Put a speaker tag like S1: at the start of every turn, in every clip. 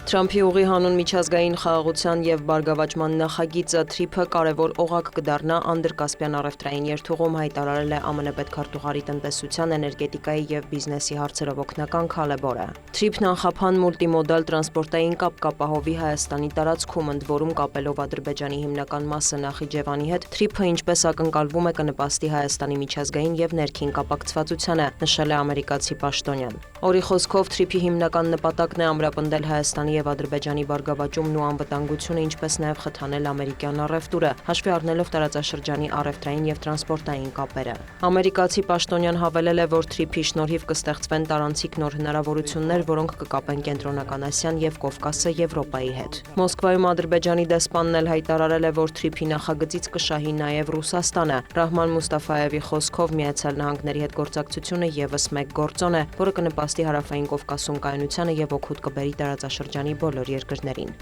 S1: Թրամփի ուղի հանուն միջազգային խաղաղության եւ բարգավաճման նախագիծը TRIP-ը կարևոր օղակ կդառնա Անդրկասպյան առևտրային երթուղում, հայտարարել է ԱՄՆ պետքարտուղարի տնտեսության, էներգետիկայի եւ բիզնեսի հարցերով օգնական Քալեբորը։ TRIP-ն անխափան մուլտիմոդալ տրանսպորտային կապ կապահովի Հայաստանի տարածքում, ընդ որում կապելով Ադրբեջանի հիմնական մասը Նախիջևանի հետ, TRIP-ը ինչպես ակնկալվում է կնպաստի Հայաստանի միջազգային եւ ներքին կապակցվածությանը, նշել է ամերիկացի պաշտոնյան։ Օրի խոսքով TRIP-ի հիմնական նպատակն է ամրապնդել Հայաստանի եւ Ադրբեջանի բարգավաճումն ու անվտանգությունը, ինչպես նաեւ խթանել ամերիկյան առևտուրը, հաշվի առնելով տարածաշրջանի առևտրային եւ տրանսպորտային կապերը։ Ամերիկացի պաշտոնյան հավելել է, որ TRIP-ի շնորհիվ կստեղծվեն տարանցիկ նոր հնարավորություններ, որոնք կկապեն Կենտրոնական Ասիան եւ Կովկասը Եվրոպայի հետ։ Մոսկվայում Ադրբեջանի դեսպանն էլ հայտարարել է, որ TRIP-ի նախագծից կշահի նաեւ Ռուսաստանը։ Ռահման Մուստաֆայևի խոսքով Միացյալ Նահանգների հետ գործակցությունը եւս մեկ գործոն է, որը կնպաստի Հարավային Կովկասում կայունությանը եւ օգուտ կբերի տարածաշրջանի բոլոր երկրներին։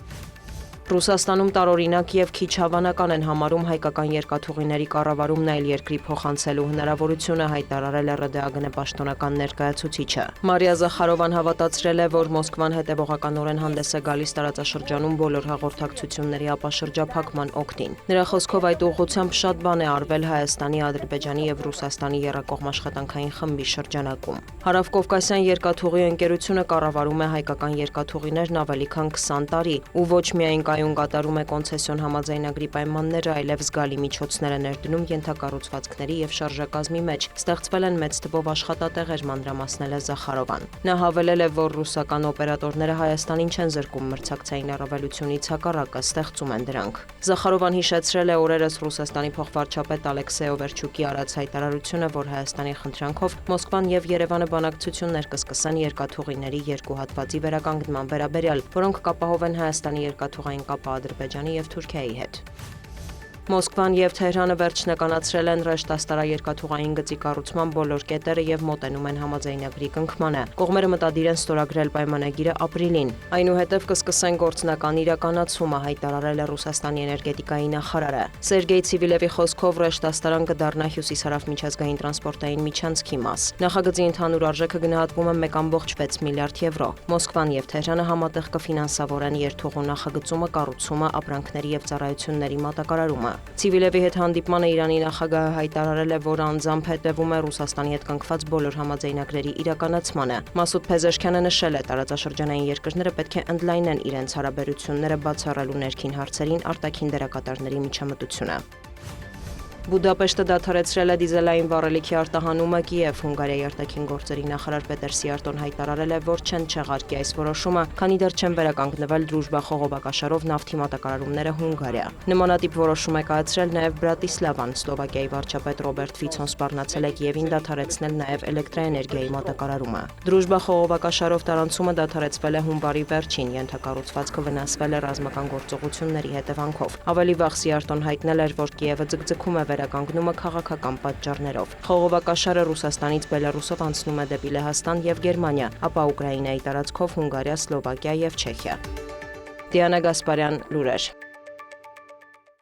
S1: Ռուսաստանում տարօրինակ եւ քիչ հավանական են համարում հայկական երկաթուղիների կառավարումն այլ երկրի փոխանցելու հնարավորությունը, հայտարարել է ՌԴԱԳՆ պաշտոնական ներկայացուցիչը։ Մարիա Զախարովան հավատացրել է, որ Մոսկվան հետևողականորեն հանդես է գալիս տարածաշրջանում բոլոր հաղորդակցությունների ապաշրջափակման օգտին։ Նրա խոսքով այդ ուղղությամբ շատ բան է արվել Հայաստանի, Ադրբեջանի եւ Ռուսաստանի եռակողմ աշխատանքային խմբի շրջանակում։ Հարավկովկասյան երկաթուղի ընկերությունը կառավարում է հայկական երկաթուղիներն ավելի քան 20 տարի ու ոչ միայն կայուն կատարում է կոնցեսիոն համաձայնագրի պայմանները, այլև զգալի միջոցներ է ներդնում ենթակառուցվածքների եւ շարժակազմի մեջ։ Ստեղծվել են մեծ թվով աշխատատեղեր, մանրամասնել է Զախարովան։ Նա հավելել է, որ ռուսական օպերատորները Հայաստանին չեն զրկում մրցակցային առավելությունից, հակառակը ստեղծում են դրանք։ Զախարովան հիշեցրել է օրերս Ռուսաստանի փոխվարչապետ Ալեքսեյ Օվերչուկի արած հայտարարությունը, որ Հայաստանի խնդրանքով Մոսկվան եւ Երևանը բանակցություններ կսկսեն երկաթուղիների երկու հատվածի վերականգնման վերաբերյալ, որոնք կապահովեն Հայաստանի երկաթուղային կապը Ադրբեջանի եւ Թուրքիայի հետ։ Մոսկվան եւ Թեհրանը վերջնականացրել են Ռեշտ աստարաերկաթուղային գծի կառուցման բոլոր կետերը եւ մոտենում են համաձայնագրի կնքմանը։ Կողմերը մտադիր են ստորագրել պայմանագիրը ապրիլին։ Այնուհետև կսկսեն գործնական իրականացումը, հայտարարել է Ռուսաստանի էներգետիկայի նախարարը։ Սերգեյ Ցիվիլևի խոսքով Ռեշտ աստարան կդառնա հյուսիսարավ միջազգային տրանսպորտային միջանցքի մաս։ Նախագծի ընդհանուր արժեքը գնահատվում է 1.6 միլիարդ եվրո։ Մոսկվան եւ Թեհրանը համատեղ կֆինանսավորեն երթուղու նախագծումը, կառուցումը, ապրանքների եւ ծառայությունների մատակարարումը։ Ցիվիլևի հետ հանդիպմանը Իրանի նախագահը հայտարարել է, որ անձամբ հետևում է Ռուսաստանի հետ կնքված բոլոր համաձայնագրերի իրականացմանը։ Մասուդ Փեզեշքյանը նշել է, տարածաշրջանային երկրները պետք է ընդլայնեն իրենց հարաբերությունները բացառելու ներքին հարցերին արտաքին դերակատարների միջամտությունը։ Բուդապեշտը դադարեցրել է դիզելային վառելիքի արտահանումը Կիև։ Հունգարիայի արտաքին գործերի նախարար Պետեր Սիարտոն հայտարարել է, որ չեն չեղարկի այս որոշումը, քանի դեռ չեն վերականգնվել դրուժբա խողովակաշարով նավթի մատակարարումները Հունգարիա։ Նմանատիպ որոշում է կայացրել նաև Բրատիսլավան։ Սլովակիայի վարչապետ Ռոբերտ Ֆիցոն սպառնացել է Կիևին դադարեցնել նաև էլեկտրաէներգիայի մատակարարումը։ Դրուժբա խողովակաշարով տարանցումը դադարեցվել է հունվարի վերջին, ենթակառուցվածքը վնասվել է ռազմական գործողությունների հետևանքով։ Ավելի վաղ Սիարտոն հայտնել էր, որ Կիևը ձգձգում է վերականգնումը քաղաքական պատճառներով։ Խողովակաշարը Ռուսաստանից Բելարուսով անցնում է դեպի Լեհաստան եւ Գերմանիա, ապա Ուկրաինայի տարածքով Հունգարիա, Սլովակիա եւ Չեխիա։ Դիանա Գասպարյան, լուրեր։